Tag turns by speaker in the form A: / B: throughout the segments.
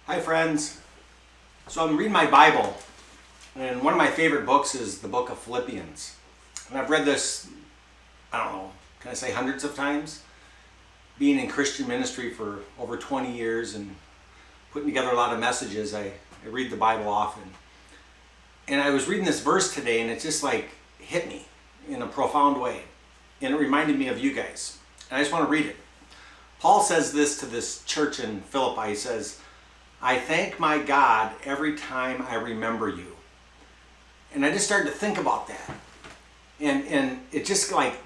A: Hi friends. So I'm reading my Bible, and one of my favorite books is the book of Philippians. And I've read this, I don't know, can I say hundreds of times? Being in Christian ministry for over 20 years and putting together a lot of messages, I read the Bible often. And I was reading this verse today and it just like hit me in a profound way. And it reminded me of you guys. And I just want to read it. Paul says this to this church in Philippi. He says, I thank my God every time I remember you. And I just started to think about that. And it just like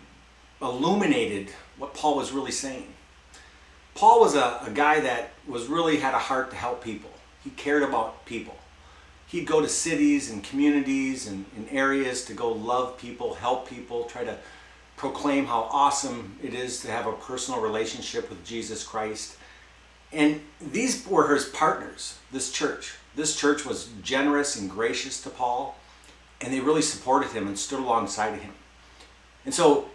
A: illuminated what Paul was really saying. Paul was a guy that really had a heart to help people. He cared about people. He'd go to cities and communities and areas to go love people, help people, try to proclaim how awesome it is to have a personal relationship with Jesus Christ. And these were his partners, this church. This church was generous and gracious to Paul, and they really supported him and stood alongside of him. And so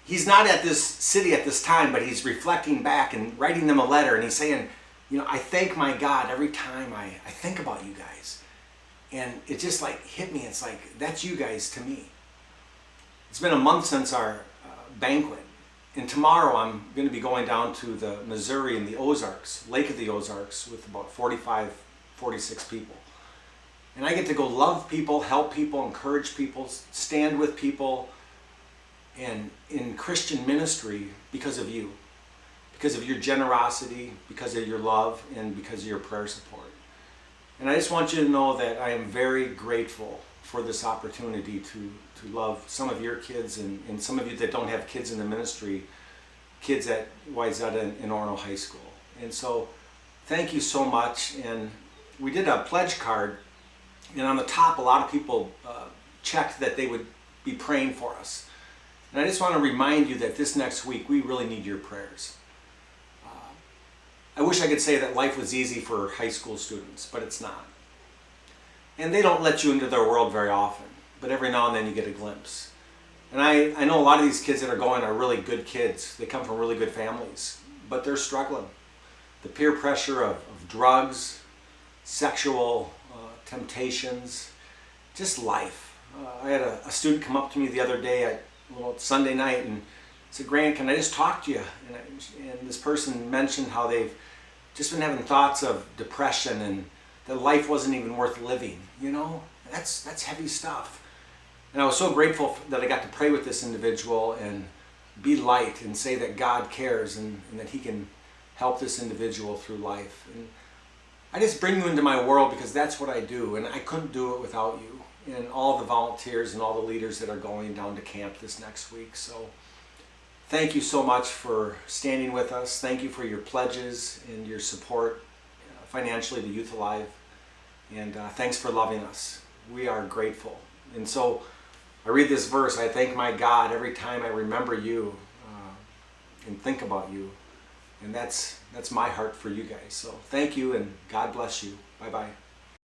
A: he's not at this city at this time, but he's reflecting back and writing them a letter, and he's saying, I thank my God every time I think about you guys. And it just like hit me. It's like, that's you guys to me. It's been a month since our banquet. And tomorrow I'm going to be going down to the Missouri and the Ozarks, Lake of the Ozarks, with about 45, 46 people. And I get to go love people, help people, encourage people, stand with people, and in Christian ministry because of you, because of your generosity, because of your love, and because of your prayer support. And I just want you to know that I am very grateful for this opportunity to love some of your kids and some of you that don't have kids in the ministry, kids at Wayzata and Orono High School. And so thank you so much. And we did a pledge card, and on the top a lot of people checked that they would be praying for us. And I just want to remind you that this next week we really need your prayers. I wish I could say that life was easy for high school students, but it's not. And they don't let you into their world very often, but every now and then you get a glimpse. And I know a lot of these kids that are going are really good kids. They come from really good families, but they're struggling. The peer pressure of drugs, sexual temptations, just life. I had a student come up to me the other day Sunday night and said, Grant, can I just talk to you? And this person mentioned how they've just been having thoughts of depression and that life wasn't even worth living. That's heavy stuff. And I was so grateful that I got to pray with this individual and be light and say that God cares and that he can help this individual through life. And I just bring you into my world because that's what I do, and I couldn't do it without you and all the volunteers and all the leaders that are going down to camp this next week. So thank you so much for standing with us. Thank you for your pledges and your support financially to Youth Alive. And thanks for loving us. We are grateful. And so I read this verse, I thank my God every time I remember you and think about you. And that's my heart for you guys. So thank you and God bless you. Bye-bye.